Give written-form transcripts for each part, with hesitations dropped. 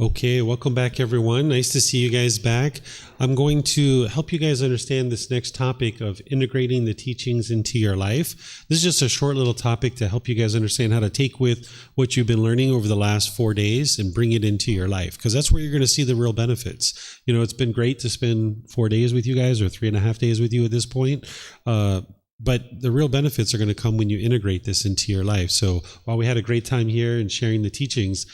Okay, welcome back, everyone. Nice to see you guys back. I'm going to help you guys understand this next topic of integrating the teachings into your life. This is just a short little topic to help you guys understand how to take with what you've been learning over the last 4 days and bring it into your life, because that's where you're going to see the real benefits. You know, it's been great to spend 4 days with you guys, or 3.5 days with you at this point. But the real benefits are going to come when you integrate this into your life. So while we had a great time here and sharing the teachings,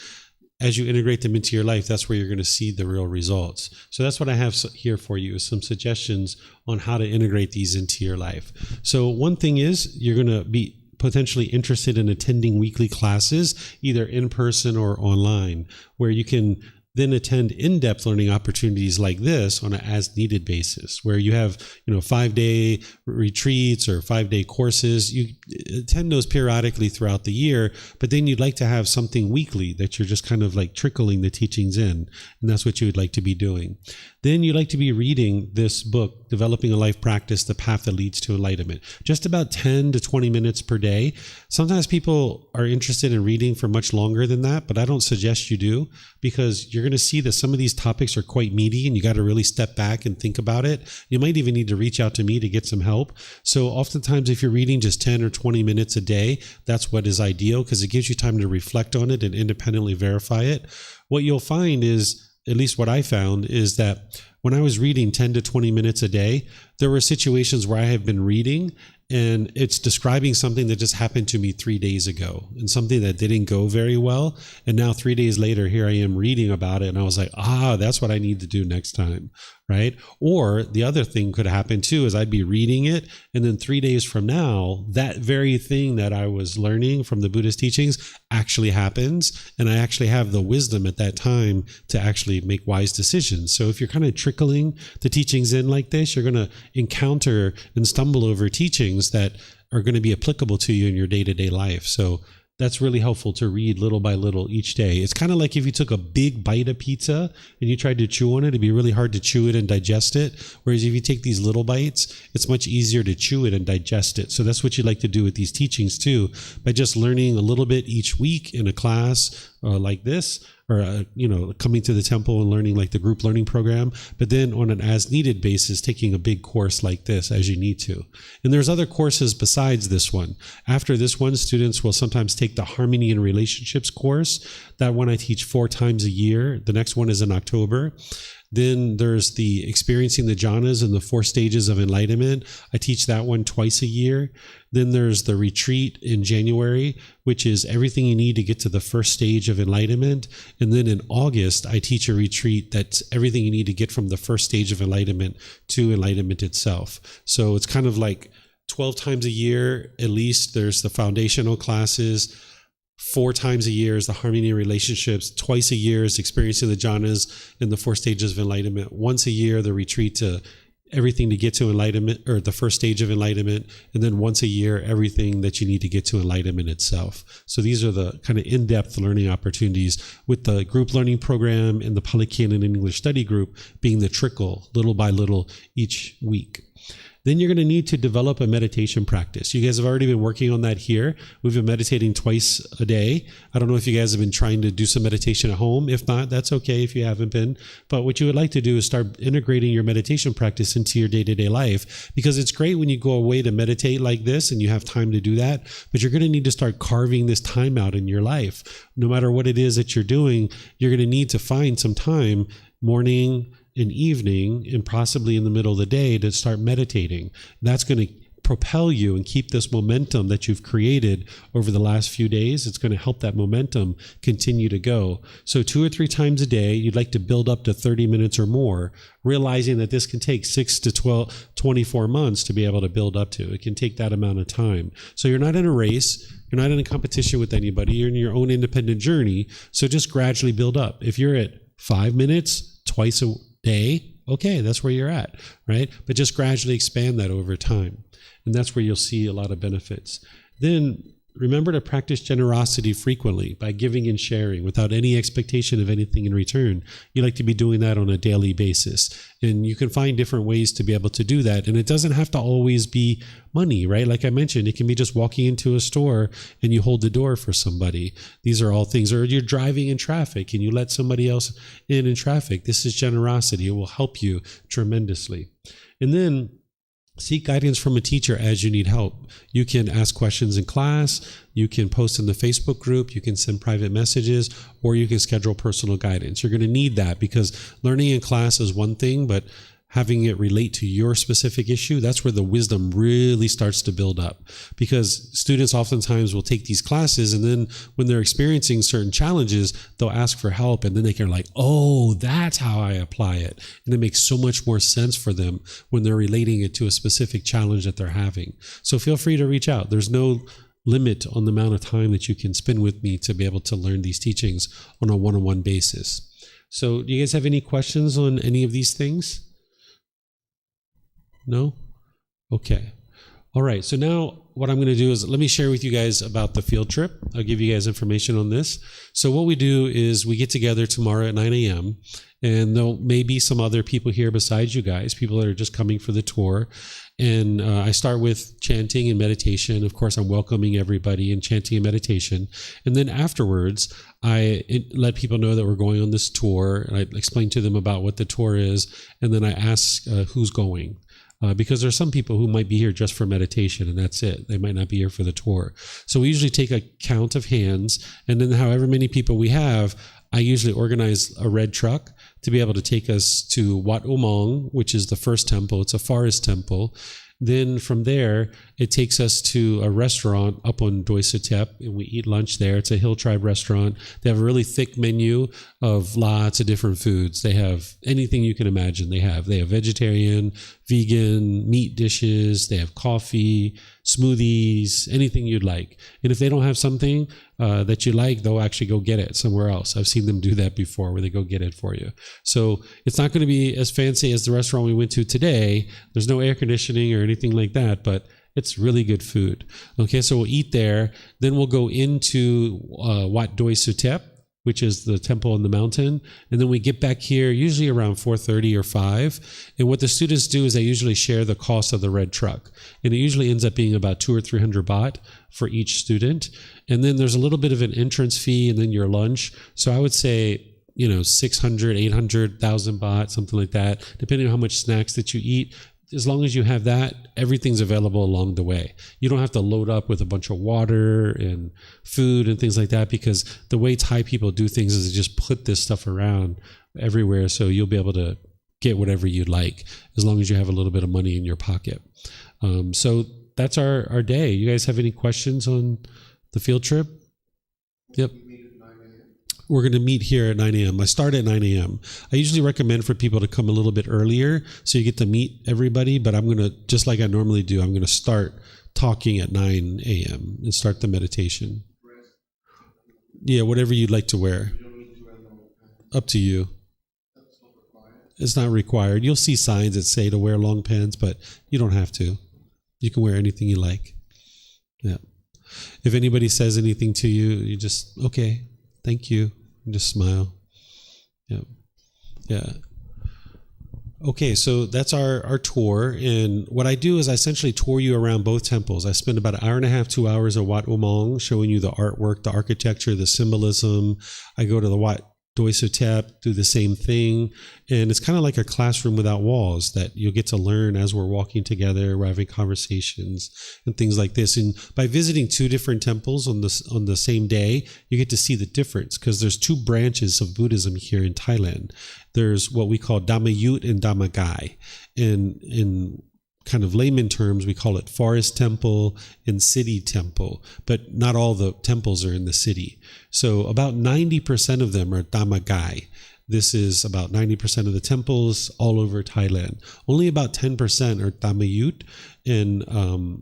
as you integrate them into your life, that's where you're going to see the real results. So that's what I have here for you, is some suggestions on how to integrate these into your life. So one thing is, you're going to be potentially interested in attending weekly classes, either in person or online, where you can then attend in-depth learning opportunities like this on an as-needed basis, where you have 5-day retreats or 5-day courses. You attend those periodically throughout the year, but then you'd like to have something weekly that you're just kind of like trickling the teachings in, and that's what you would like to be doing. Then you'd like to be reading this book, Developing a Life Practice, The Path That Leads to Enlightenment, just about 10 to 20 minutes per day. Sometimes people are interested in reading for much longer than that, but I don't suggest you do, because you're going to see that some of these topics are quite meaty and you got to really step back and think about it. You might even need to reach out to me to get some help. So oftentimes, if you're reading just 10 or 20 minutes a day, that's what is ideal, because it gives you time to reflect on it and independently verify it. What you'll find is, at least what I found, is that when I was reading 10 to 20 minutes a day, there were situations where I have been reading and it's describing something that just happened to me 3 days ago and something that didn't go very well. And now 3 days later, here I am reading about it. And I was like, that's what I need to do next time, right? Or the other thing could happen too, is I'd be reading it, and then 3 days from now, that very thing that I was learning from the Buddhist teachings actually happens. And I actually have the wisdom at that time to actually make wise decisions. So if you're kind of trickling the teachings in like this, you're going to encounter and stumble over teachings that are going to be applicable to you in your day-to-day life. So that's really helpful to read little by little each day. It's kind of like if you took a big bite of pizza and you tried to chew on it, it'd be really hard to chew it and digest it. Whereas if you take these little bites, it's much easier to chew it and digest it. So that's what you'd like to do with these teachings too, by just learning a little bit each week in a class like this, or coming to the temple and learning like the group learning program, but then on an as needed basis, taking a big course like this as you need to. And there's other courses besides this one. After this one, students will sometimes take the Harmony and Relationships course. That one I teach 4 times a year. The next one is in October. Then there's the Experiencing the Jhanas and the 4 Stages of Enlightenment. I teach that one twice a year. Then there's the retreat in January, which is everything you need to get to the first stage of enlightenment. And then in August, I teach a retreat that's everything you need to get from the first stage of enlightenment to enlightenment itself. So it's kind of like 12 times a year, at least, there's the foundational classes. 4 times a year is the Harmony and Relationships. Twice a year is Experiencing the Jhanas and the 4 Stages of Enlightenment. Once a year, the retreat to everything to get to enlightenment, or the first stage of enlightenment. And then once a year, everything that you need to get to enlightenment itself. So these are the kind of in-depth learning opportunities, with the group learning program and the Pali Canon English study group being the trickle, little by little each week. Then you're going to need to develop a meditation practice. You guys have already been working on that here. We've been meditating twice a day. I don't know if you guys have been trying to do some meditation at home. If not, that's okay if you haven't been. But what you would like to do is start integrating your meditation practice into your day-to-day life, because it's great when you go away to meditate like this and you have time to do that. But you're going to need to start carving this time out in your life. No matter what it is that you're doing, you're going to need to find some time, morning and evening, and possibly in the middle of the day, to start meditating. That's going to propel you and keep this momentum that you've created over the last few days. It's going to help that momentum continue to go. So 2 or 3 times a day, you'd like to build up to 30 minutes or more, realizing that this can take 6 to 24 months to be able to build up to. It can take that amount of time. So you're not in a race. You're not in a competition with anybody. You're in your own independent journey. So just gradually build up. If you're at 5 minutes twice a day, okay, that's where you're at, right? But just gradually expand that over time. And that's where you'll see a lot of benefits. Then remember to practice generosity frequently by giving and sharing without any expectation of anything in return. You like to be doing that on a daily basis. And you can find different ways to be able to do that. And it doesn't have to always be money, right? Like I mentioned, it can be just walking into a store and you hold the door for somebody. These are all things. Or you're driving in traffic and you let somebody else in traffic. This is generosity. It will help you tremendously. And then seek guidance from a teacher as you need help. You can ask questions in class, you can post in the Facebook group, you can send private messages, or you can schedule personal guidance. You're going to need that because learning in class is one thing, but having it relate to your specific issue, that's where the wisdom really starts to build up. Because students oftentimes will take these classes and then when they're experiencing certain challenges, they'll ask for help and then they can like, oh, that's how I apply it. And it makes so much more sense for them when they're relating it to a specific challenge that they're having. So feel free to reach out. There's no limit on the amount of time that you can spend with me to be able to learn these teachings on a one-on-one basis. So do you guys have any questions on any of these things? No? Okay. All right. So now what I'm going to do is let me share with you guys about the field trip. I'll give you guys information on this. So what we do is we get together tomorrow at 9 a.m. and there may be some other people here besides you guys, people that are just coming for the tour. And I start with chanting and meditation. Of course, I'm welcoming everybody in chanting and meditation. And then afterwards, I let people know that we're going on this tour. And I explain to them about what the tour is. And then I ask who's going. Because there's some people who might be here just for meditation and that's it. They might not be here for the tour. So we usually take a count of hands and then however many people we have, I usually organize a red truck to be able to take us to Wat Umong, which is the first temple. It's a forest temple. Then from there, it takes us to a restaurant up on Doi Suthep, and we eat lunch there. It's a Hill Tribe restaurant. They have a really thick menu of lots of different foods. They have anything you can imagine. They have vegetarian, vegan, meat dishes. They have coffee, smoothies, anything you'd like. And if they don't have something that you like, they'll actually go get it somewhere else. I've seen them do that before where they go get it for you. So it's not going to be as fancy as the restaurant we went to today. There's no air conditioning or anything like that, but it's really good food. Okay, so we'll eat there. Then we'll go into Wat Doi Suthep, which is the temple on the mountain. And then we get back here usually around 4:30 or 5. And what the students do is they usually share the cost of the red truck. And it usually ends up being about 200 or 300 baht for each student. And then there's a little bit of an entrance fee and then your lunch. So I would say, 600, 800, 1,000 baht, something like that, depending on how much snacks that you eat. As long as you have that, everything's available along the way. You don't have to load up with a bunch of water and food and things like that because the way Thai people do things is they just put this stuff around everywhere so you'll be able to get whatever you'd like as long as you have a little bit of money in your pocket. So that's our day. You guys have any questions on the field trip? Yep. We're going to meet here at 9 a.m. I start at 9 a.m. I usually recommend for people to come a little bit earlier so you get to meet everybody, but I'm going to, just like I normally do, I'm going to start talking at 9 a.m. and start the meditation. Yeah, whatever you'd like to wear. Up to you. It's not required. You'll see signs that say to wear long pants, but you don't have to. You can wear anything you like. Yeah. If anybody says anything to you, you just, okay. Thank you. And just smile. Yeah. Yeah. Okay, so that's our tour. And what I do is I essentially tour you around both temples. I spend about 1.5 hours, 2 hours at Wat Umong, showing you the artwork, the architecture, the symbolism. I go to the Wat Doi Suthep, do the same thing. And it's kind of like a classroom without walls that you'll get to learn as we're walking together, we're having conversations and things like this. And by visiting 2 different temples on the same day, you get to see the difference because there's 2 branches of Buddhism here in Thailand. There's what we call Dhammayut and Dhammagai. And in kind of layman terms, we call it forest temple and city temple, but not all the temples are in the city. So about 90% of them are Dhammagai. This is about 90% of the temples all over Thailand. Only about 10% are Dhammayut, and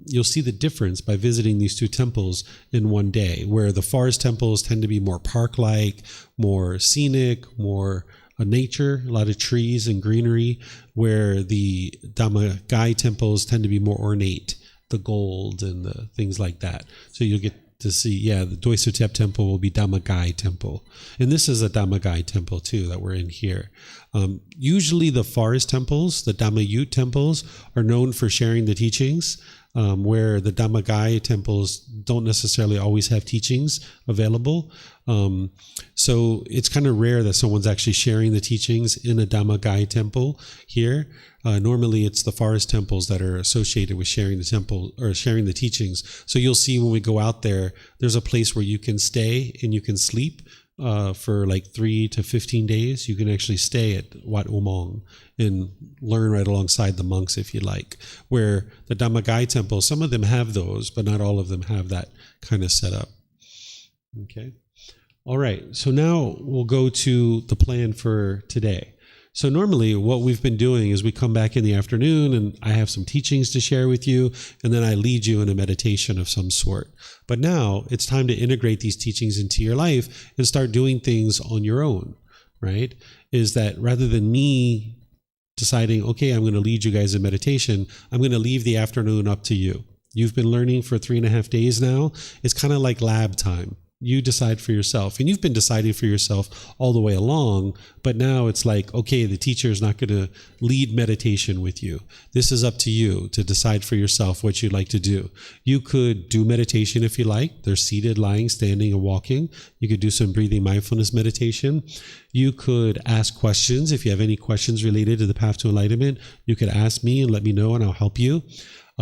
you'll see the difference by visiting these 2 temples in one day, where the forest temples tend to be more park-like, more scenic, more nature, a lot of trees and greenery, where the Dhammagai temples tend to be more ornate, the gold and the things like that. So you'll get to see. Yeah, the Doisotep temple will be Dhammagai temple. And this is a Dhammagai temple too that we're in here. Usually the forest temples, the Dhammayut temples, are known for sharing the teachings, where the Dhammagai temples don't necessarily always have teachings available. So it's kind of rare that someone's actually sharing the teachings in a Dhammagai temple here. Normally it's the forest temples that are associated with sharing the temple or sharing the teachings. So you'll see when we go out there, there's a place where you can stay and you can sleep for like 3 to 15 days. You can actually stay at Wat Umong and learn right alongside the monks if you like. Where the Dhammagai temple, some of them have those, but not all of them have that kind of setup. Okay. All right. So now we'll go to the plan for today. So normally what we've been doing is we come back in the afternoon and I have some teachings to share with you, and then I lead you in a meditation of some sort. But now it's time to integrate these teachings into your life and start doing things on your own, right? Is that rather than me deciding, okay, I'm going to lead you guys in meditation, I'm going to leave the afternoon up to you. You've been learning for 3.5 days now. It's kind of like lab time. You decide for yourself, and you've been deciding for yourself all the way along, but now it's like, okay, the teacher is not going to lead meditation with you. This is up to you to decide for yourself what you'd like to do. You could do meditation if you like. There's seated, lying, standing, and walking. You could do some breathing mindfulness meditation. You could ask questions. If you have any questions related to the path to enlightenment, you could ask me and let me know, and I'll help you.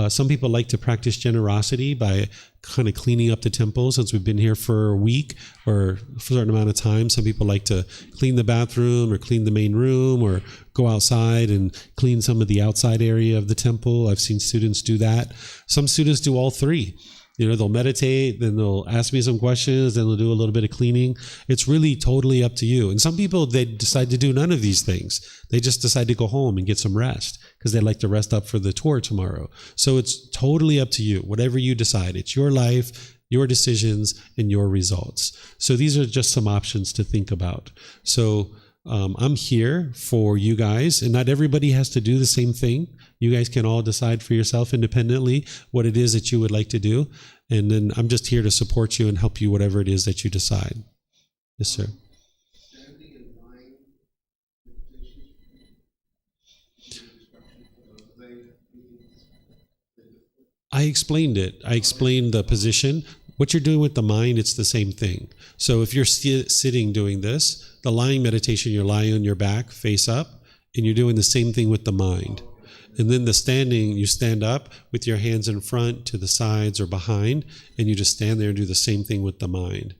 Some people like to practice generosity by kind of cleaning up the temple. Since we've been here for a week or for a certain amount of time, some people like to clean the bathroom or clean the main room or go outside and clean some of the outside area of the temple. I've seen students do that. Some students do all three. You know, they'll meditate, then they'll ask me some questions, then they'll do a little bit of cleaning. It's really totally up to you. And some people, they decide to do none of these things. They just decide to go home and get some rest because they like to rest up for the tour tomorrow. So it's totally up to you. Whatever you decide, it's your life, your decisions, and your results. So these are just some options to think about. So I'm here for you guys, and not everybody has to do the same thing. You guys can all decide for yourself independently what it is that you would like to do. And then I'm just here to support you and help you whatever it is that you decide. Yes, sir. I explained it. I explained the position. What you're doing with the mind, it's the same thing. So if you're sitting doing this, the lying meditation, you're lying on your back, face up, and you're doing the same thing with the mind. And then the standing, you stand up with your hands in front, to the sides, or behind, and you just stand there and do the same thing with the mind.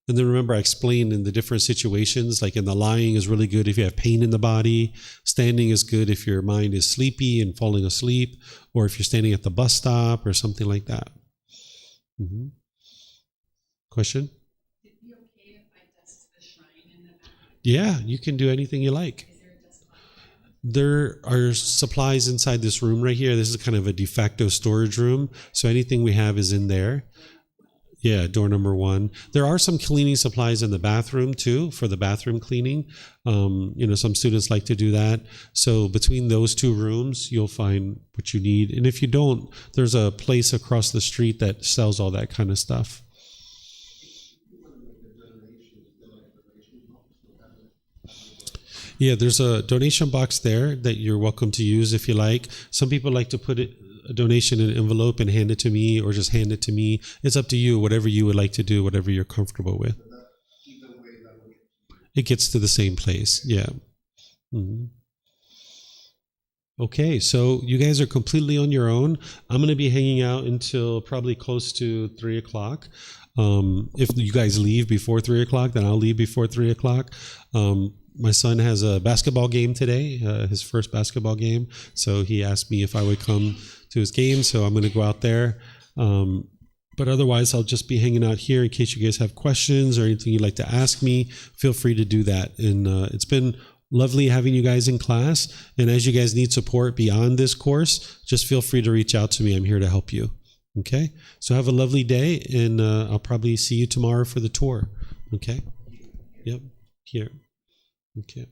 And then remember, I explained in the different situations, like in the lying is really good if you have pain in the body. Standing is good if your mind is sleepy and falling asleep, or if you're standing at the bus stop or something like that. Mm-hmm. Question? Would it be okay if I dust the shrine in the back? Yeah, you can do anything you like. There are supplies inside this room right here. This is kind of a de facto storage room. So anything we have is in there. Yeah, door number 1. There are some cleaning supplies in the bathroom too, for the bathroom cleaning. Some students like to do that. So between those 2 rooms, you'll find what you need. And if you don't, there's a place across the street that sells all that kind of stuff. Yeah, there's a donation box there that you're welcome to use if you like. Some people like to put a donation in an envelope and hand it to me, or just hand it to me. It's up to you, whatever you would like to do, whatever you're comfortable with. It gets to the same place, yeah. Mm-hmm. Okay, so you guys are completely on your own. I'm going to be hanging out until probably close to 3 o'clock. If you guys leave before 3 o'clock, then I'll leave before 3 o'clock. My son has a basketball game today, his first basketball game. So he asked me if I would come to his game. So I'm going to go out there. But otherwise, I'll just be hanging out here in case you guys have questions or anything you'd like to ask me. Feel free to do that. And it's been lovely having you guys in class. And as you guys need support beyond this course, just feel free to reach out to me. I'm here to help you. Okay? So have a lovely day, and I'll probably see you tomorrow for the tour. Okay? Yep. Here. Okay.